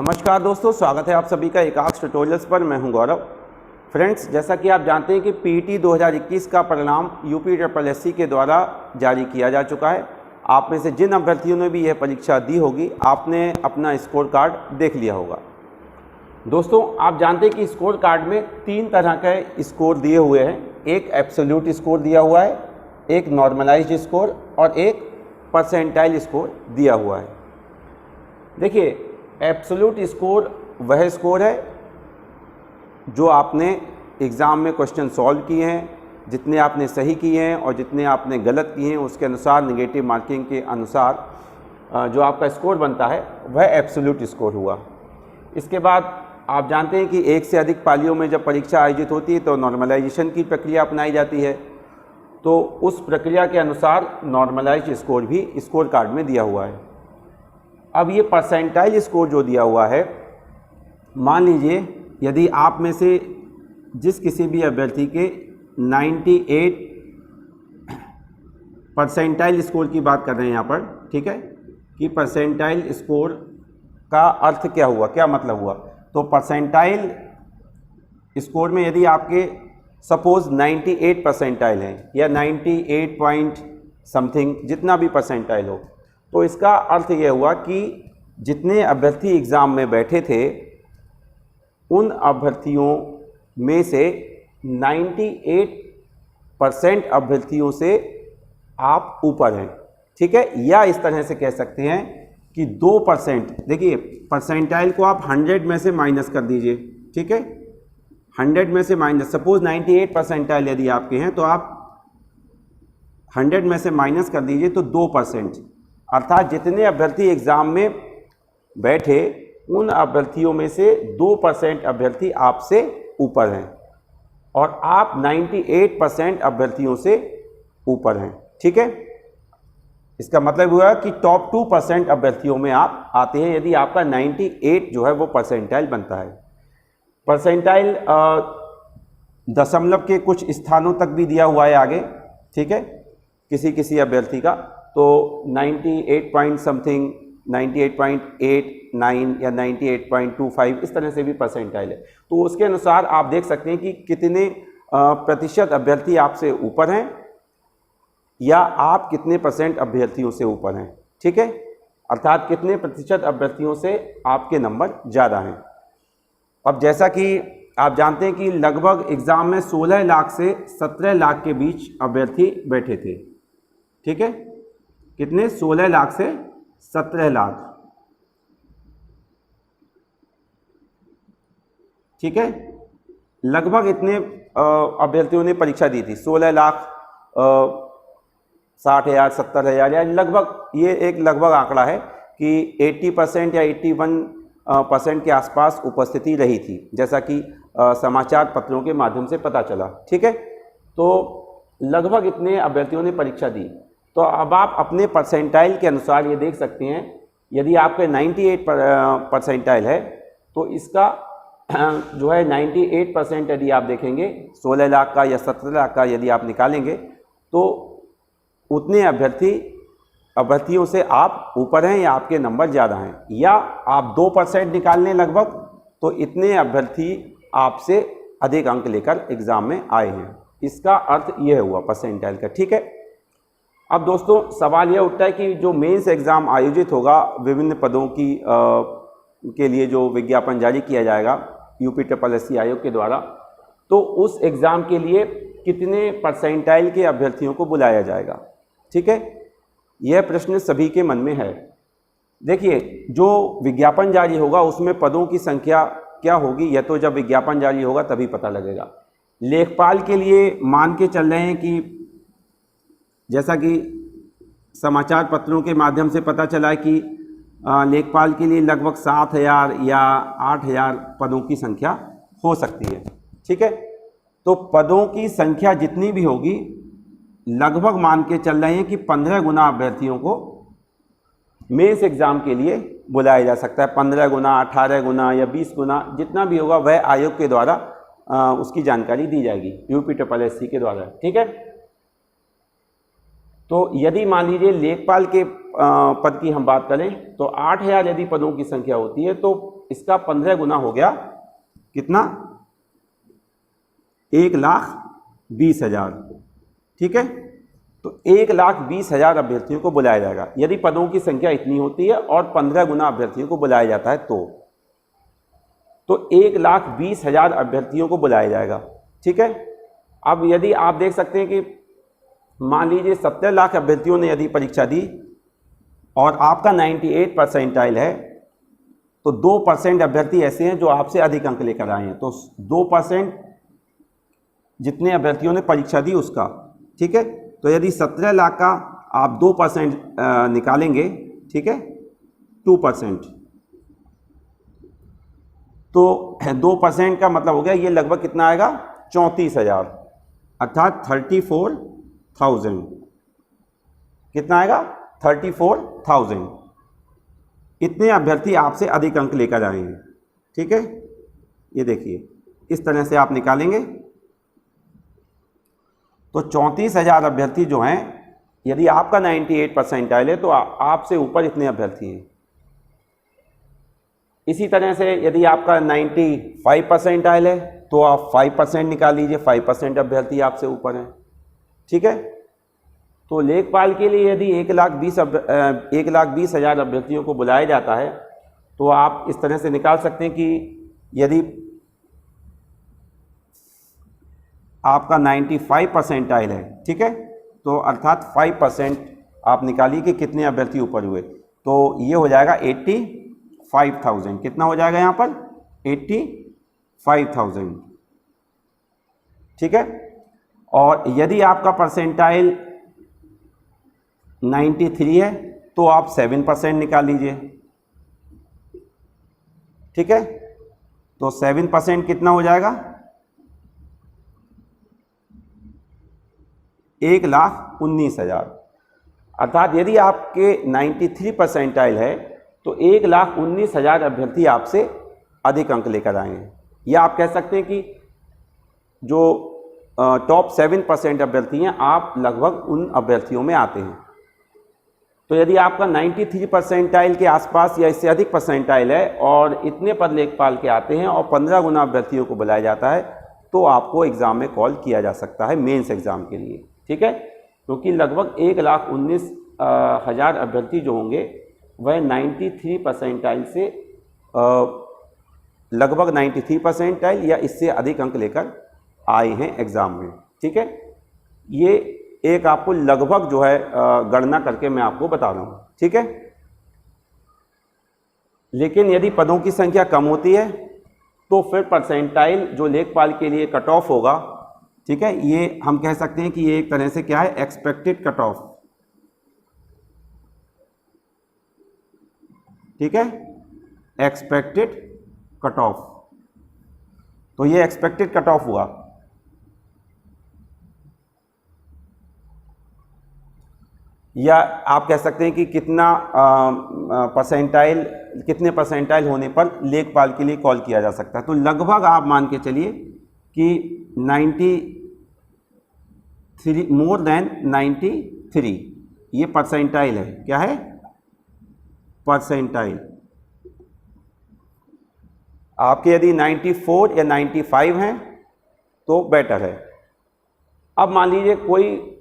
नमस्कार दोस्तों, स्वागत है आप सभी का एकाक्ष ट्यूटोरियल्स पर। मैं हूं गौरव। फ्रेंड्स, जैसा कि आप जानते हैं कि पीटी 2021 का परिणाम यूपीएससी के द्वारा जारी किया जा चुका है। आप में से जिन अभ्यर्थियों ने भी यह परीक्षा दी होगी, आपने अपना स्कोर कार्ड देख लिया होगा। दोस्तों, आप जानते हैं कि स्कोर कार्ड में 3 तरह के स्कोर दिए हुए हैं। एक एब्सोल्यूट स्कोर दिया हुआ है, एक नॉर्मलाइज्ड स्कोर और एक परसेंटाइल स्कोर दिया हुआ है। देखिए, एब्सोल्यूट स्कोर वह स्कोर है जो आपने एग्ज़ाम में क्वेश्चन सॉल्व किए हैं, जितने आपने सही किए हैं और जितने आपने गलत किए हैं उसके अनुसार नेगेटिव मार्किंग के अनुसार जो आपका स्कोर बनता है वह एब्सोल्यूट स्कोर हुआ। इसके बाद आप जानते हैं कि एक से अधिक पालियों में जब परीक्षा आयोजित होती है तो नॉर्मलाइजेशन की प्रक्रिया अपनाई जाती है। तो उस प्रक्रिया के अनुसार नॉर्मलाइज्ड स्कोर भी स्कोर कार्ड में दिया हुआ है। अब ये परसेंटाइल स्कोर जो दिया हुआ है, मान लीजिए यदि आप में से जिस किसी भी अभ्यर्थी के 98 परसेंटाइल स्कोर की बात कर रहे हैं यहाँ पर, ठीक है, कि परसेंटाइल स्कोर का अर्थ क्या हुआ, क्या मतलब हुआ। तो परसेंटाइल स्कोर में यदि आपके सपोज 98 परसेंटाइल हैं या 98 पॉइंट समथिंग, जितना भी परसेंटाइल हो, तो इसका अर्थ यह हुआ कि जितने अभ्यर्थी एग्ज़ाम में बैठे थे उन अभ्यर्थियों में से 98% अभ्यर्थियों से आप ऊपर हैं, ठीक है। या इस तरह से कह सकते हैं कि 2%, देखिए परसेंटाइल को आप 100 में से माइनस कर दीजिए, ठीक है। 100 में से माइनस, सपोज 98 परसेंटाइल यदि आपके हैं तो आप 100 में से माइनस कर दीजिए तो 2%, अर्थात जितने अभ्यर्थी एग्ज़ाम में बैठे उन अभ्यर्थियों में से 2% अभ्यर्थी आपसे ऊपर हैं और आप 98% अभ्यर्थियों से ऊपर हैं, ठीक है। इसका मतलब हुआ कि टॉप 2% अभ्यर्थियों में आप आते हैं यदि आपका 98 जो है वो परसेंटाइल बनता है। परसेंटाइल दशमलव के कुछ स्थानों तक भी दिया हुआ है आगे, ठीक है, किसी किसी अभ्यर्थी का। तो 98 पॉइंट समथिंग, 98.89 या 98.25 इस तरह से भी परसेंटाइल है। तो उसके अनुसार आप देख सकते हैं कि कितने प्रतिशत अभ्यर्थी आपसे ऊपर हैं या आप कितने % अभ्यर्थियों से ऊपर हैं, ठीक है, अर्थात कितने प्रतिशत अभ्यर्थियों से आपके नंबर ज़्यादा हैं। अब जैसा कि आप जानते हैं कि लगभग एग्ज़ाम में 16 लाख से 17 लाख के बीच अभ्यर्थी बैठे थे, ठीक है। कितने? 16 लाख से 17 लाख, ठीक है। लगभग इतने अभ्यर्थियों ने परीक्षा दी थी, 16 लाख 60,000 70,000, या लगभग, ये एक लगभग आंकड़ा है कि 80% या 81% के आसपास उपस्थिति रही थी, जैसा कि समाचार पत्रों के माध्यम से पता चला, ठीक है। तो लगभग इतने अभ्यर्थियों ने परीक्षा दी। तो अब आप अपने परसेंटाइल के अनुसार ये देख सकते हैं, यदि आपके 98 परसेंटाइल है तो इसका जो है 98% यदि आप देखेंगे 16 लाख का या 17 लाख का यदि आप निकालेंगे तो उतने अभ्यर्थियों से आप ऊपर हैं या आपके नंबर ज़्यादा हैं। या आप 2% निकाल लें लगभग, तो इतने अभ्यर्थी आपसे अधिक अंक लेकर एग्ज़ाम में आए हैं। इसका अर्थ यह हुआ परसेंटाइल का, ठीक है। अब दोस्तों, सवाल यह उठता है कि जो मेंस एग्ज़ाम आयोजित होगा विभिन्न पदों की के लिए जो विज्ञापन जारी किया जाएगा यूपीएससी आयोग के द्वारा, तो उस एग्ज़ाम के लिए कितने परसेंटाइल के अभ्यर्थियों को बुलाया जाएगा, ठीक है। यह प्रश्न सभी के मन में है। देखिए, जो विज्ञापन जारी होगा उसमें पदों की संख्या क्या होगी, यह तो जब विज्ञापन जारी होगा तभी पता लगेगा। लेखपाल के लिए मान के चल रहे हैं कि जैसा कि समाचार पत्रों के माध्यम से पता चला है कि लेखपाल के लिए लगभग 7,000 या 8,000 पदों की संख्या हो सकती है, ठीक है। तो पदों की संख्या जितनी भी होगी, लगभग मान के चल रहे हैं कि 15 गुना अभ्यर्थियों को मेंस एग्ज़ाम के लिए बुलाया जा सकता है। 15 गुना, 18 गुना या 20 गुना, जितना भी होगा वह आयोग के द्वारा उसकी जानकारी दी जाएगी यूपीएससी के द्वारा, ठीक है। तो यदि मान लीजिए लेखपाल के पद की हम बात करें तो 8,000 यदि पदों की संख्या होती है तो इसका 15 गुना हो गया कितना, 1,20,000। ठीक है, तो 1,20,000 अभ्यर्थियों को बुलाया जाएगा यदि पदों की संख्या इतनी होती है और 15 गुना अभ्यर्थियों को बुलाया जाता है तो 1,20,000 अभ्यर्थियों को बुलाया जाएगा। ठीक है, अब यदि आप देख सकते हैं कि मान लीजिए 70 लाख अभ्यर्थियों ने यदि परीक्षा दी और आपका 98 परसेंटाइल है, तो 2% अभ्यर्थी ऐसे हैं जो आपसे अधिक अंक लेकर आए हैं, तो 2% जितने अभ्यर्थियों ने परीक्षा दी उसका। ठीक है, तो यदि 17 लाख का आप 2% निकालेंगे, ठीक है, 2%, तो 2% का मतलब हो गया ये लगभग कितना आएगा, 34,000, अर्थात 34,000। कितना आएगा, 34,000। इतने अभ्यर्थी आपसे अधिक अंक लेकर आए हैं। ठीक है, ये देखिए इस तरह से आप निकालेंगे तो 34,000 अभ्यर्थी जो हैं, यदि आपका 98 परसेंटाइल है तो आपसे ऊपर इतने अभ्यर्थी हैं। इसी तरह से यदि आपका 95 परसेंटाइल है तो आप 5% निकाल लीजिए, 5% अभ्यर्थी आपसे ऊपर हैं। ठीक है, तो लेखपाल के लिए यदि 1,20,000 अभ्यर्थियों को बुलाया जाता है तो आप इस तरह से निकाल सकते हैं कि यदि आपका 95 परसेंटाइल है, ठीक है, तो अर्थात 5% आप निकालिए कि कितने अभ्यर्थी ऊपर हुए, तो ये हो जाएगा 85,000। कितना हो जाएगा यहाँ पर, 85,000। ठीक है, और यदि आपका परसेंटाइल 93 है तो आप 7% निकाल लीजिए। ठीक है, तो 7% कितना हो जाएगा, 1,19,000। अर्थात यदि आपके 93 परसेंटाइल है तो 1,19,000 अभ्यर्थी आपसे अधिक अंक लेकर आए हैं। या आप कह सकते हैं कि जो टॉप 7% अभ्यर्थी हैं, आप लगभग उन अभ्यर्थियों में आते हैं। तो यदि आपका 93 परसेंटाइल के आसपास या इससे अधिक परसेंटाइल है और इतने पद लेखपाल के आते हैं और 15 गुना अभ्यर्थियों को बुलाया जाता है तो आपको एग्ज़ाम में कॉल किया जा सकता है मेंस एग्ज़ाम के लिए। ठीक है, क्योंकि लगभग 1,19,000 अभ्यर्थी जो होंगे वह 93 परसेंटाइल से लगभग 93 परसेंटाइल या इससे अधिक अंक लेकर आए हैं एग्ज़ाम में। ठीक है, ये एक आपको लगभग जो है गणना करके मैं आपको बता रहा हूँ। ठीक है, लेकिन यदि पदों की संख्या कम होती है तो फिर परसेंटाइल जो लेखपाल के लिए कट ऑफ होगा, ठीक है, ये हम कह सकते हैं कि ये एक तरह से क्या है, एक्सपेक्टेड कट ऑफ। ठीक है, एक्सपेक्टेड कट ऑफ, तो ये एक्सपेक्टेड कट ऑफ हुआ। या आप कह सकते हैं कि कितना परसेंटाइल, कितने परसेंटाइल होने पर लेखपाल के लिए कॉल किया जा सकता है। तो लगभग आप मान के चलिए कि 93, मोर देन 93, ये परसेंटाइल है। क्या है, परसेंटाइल। आपके यदि 94 या 95 हैं तो बेटर है। अब मान लीजिए कोई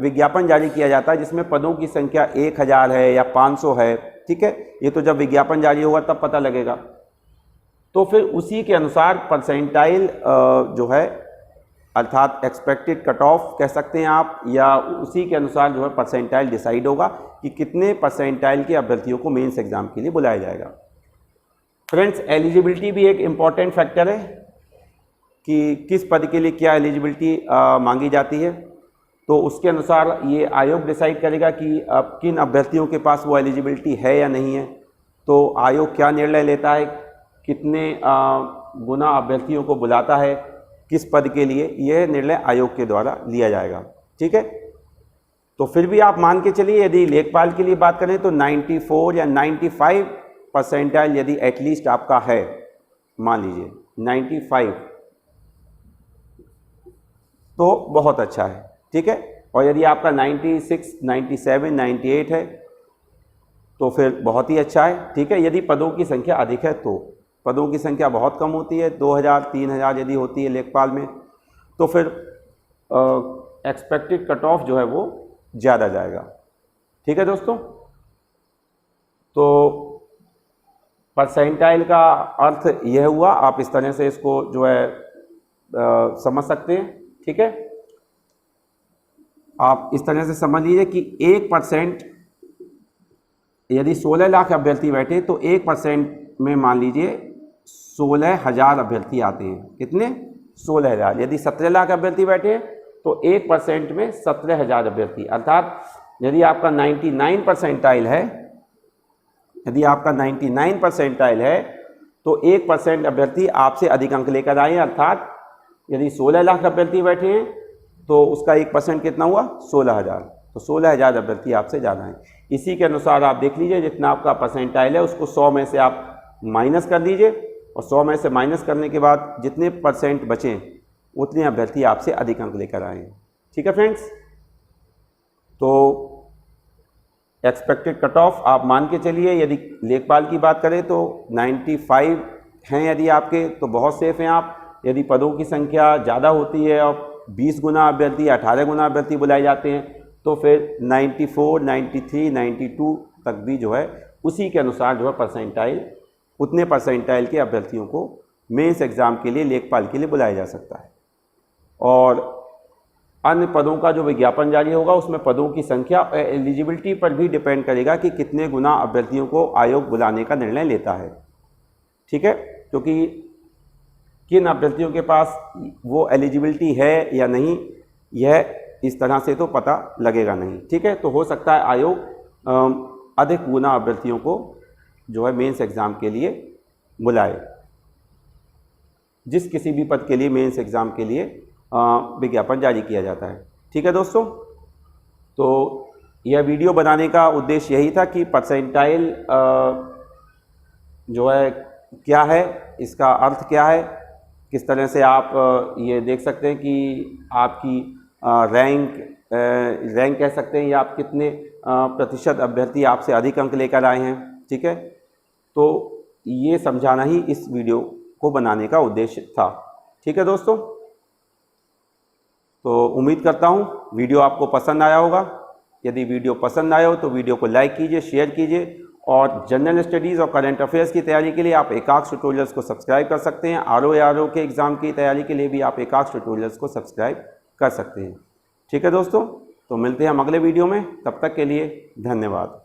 विज्ञापन जारी किया जाता है जिसमें पदों की संख्या 1,000 है या 500 है। ठीक है, ये तो जब विज्ञापन जारी होगा तब पता लगेगा। तो फिर उसी के अनुसार परसेंटाइल जो है, अर्थात एक्सपेक्टेड कट ऑफ कह सकते हैं आप, या उसी के अनुसार जो है परसेंटाइल डिसाइड होगा कि कितने परसेंटाइल के अभ्यर्थियों को मेंस एग्जाम के लिए बुलाया जाएगा। फ्रेंड्स, एलिजिबिलिटी भी एक इम्पॉर्टेंट फैक्टर है कि किस पद के लिए क्या एलिजिबिलिटी मांगी जाती है। तो उसके अनुसार ये आयोग डिसाइड करेगा कि किन अभ्यर्थियों के पास वो एलिजिबिलिटी है या नहीं है। तो आयोग क्या निर्णय लेता है, कितने गुना अभ्यर्थियों को बुलाता है किस पद के लिए, यह निर्णय आयोग के द्वारा लिया जाएगा। ठीक है, तो फिर भी आप मान के चलिए यदि लेखपाल के लिए बात करें तो 94 या 95 परसेंटाइल यदि एटलीस्ट आपका है, मान लीजिए 95, तो बहुत अच्छा है। ठीक है, और यदि आपका 96, 97, 98 है तो फिर बहुत ही अच्छा है। ठीक है, यदि पदों की संख्या अधिक है तो पदों की संख्या बहुत कम होती है, 2000 3000 यदि होती है लेखपाल में, तो फिर एक्सपेक्टेड कट ऑफ जो है वो ज़्यादा जाएगा। ठीक है दोस्तों, तो परसेंटाइल का अर्थ यह हुआ, आप इस तरह से इसको जो है समझ सकते हैं। ठीक है, आप इस तरह से समझ लीजिए कि 1% यदि 16 लाख अभ्यर्थी बैठे तो 1% में मान लीजिए 16,000 अभ्यर्थी आते हैं। कितने? 16,000। यदि 17 लाख अभ्यर्थी बैठे तो 1% में 17,000 अभ्यर्थी, अर्थात यदि आपका 99 परसेंटाइल है, यदि आपका 99 परसेंटाइल है तो 1% अभ्यर्थी आपसे अधिक अंक लेकर आए, अर्थात यदि 16 लाख अभ्यर्थी बैठे हैं तो उसका 1% कितना हुआ? 16,000। तो 16,000 अभ्यर्थी आपसे ज़्यादा हैं। इसी के अनुसार आप देख लीजिए, जितना आपका परसेंटाइल है उसको 100 में से आप माइनस कर दीजिए, और 100 में से माइनस करने के बाद जितने परसेंट बचें उतने अभ्यर्थी आपसे अधिक अंक लेकर आए हैं। ठीक है फ्रेंड्स, तो एक्सपेक्टेड कट ऑफ आप मान के चलिए, यदि लेखपाल की बात करें तो 95 हैं यदि आपके, तो बहुत सेफ हैं आप। यदि पदों की संख्या ज़्यादा होती है और 20 गुना अभ्यर्थी, 18 गुना अभ्यर्थी बुलाए जाते हैं, तो फिर 94, 93, 92 तक भी जो है उसी के अनुसार जो है परसेंटाइल, उतने परसेंटाइल के अभ्यर्थियों को मेंस एग्ज़ाम के लिए, लेखपाल के लिए बुलाया जा सकता है। और अन्य पदों का जो विज्ञापन जारी होगा उसमें पदों की संख्या और एलिजिबिलिटी पर भी डिपेंड करेगा कि कितने गुना अभ्यर्थियों को आयोग बुलाने का निर्णय लेता है। ठीक है, क्योंकि किन अभ्यर्थियों के पास वो एलिजिबिलिटी है या नहीं, यह इस तरह से तो पता लगेगा नहीं। ठीक है, तो हो सकता है आयोग अधिक गुना अभ्यर्थियों को जो है मेंस एग्ज़ाम के लिए बुलाए, जिस किसी भी पद के लिए मेंस एग्ज़ाम के लिए विज्ञापन जारी किया जाता है। ठीक है दोस्तों, तो यह वीडियो बनाने का उद्देश्य यही था कि परसेंटाइल जो है क्या है, इसका अर्थ क्या है, किस तरह से आप ये देख सकते हैं कि आपकी रैंक कह सकते हैं, या आप कितने प्रतिशत अभ्यर्थी आपसे अधिक अंक लेकर आए हैं। ठीक है, तो ये समझाना ही इस वीडियो को बनाने का उद्देश्य था। ठीक है दोस्तों, तो उम्मीद करता हूँ वीडियो आपको पसंद आया होगा। यदि वीडियो पसंद आया हो तो वीडियो को लाइक कीजिए, शेयर कीजिए, और जनरल स्टडीज़ और करंट अफेयर्स की तैयारी के लिए आप एकाक्ष ट्यूटोरियल्स को सब्सक्राइब कर सकते हैं। आरओ के एग्ज़ाम की तैयारी के लिए भी आप एकाक्ष ट्यूटोरियल्स को सब्सक्राइब कर सकते हैं। ठीक है दोस्तों, तो मिलते हैं हम अगले वीडियो में, तब तक के लिए धन्यवाद।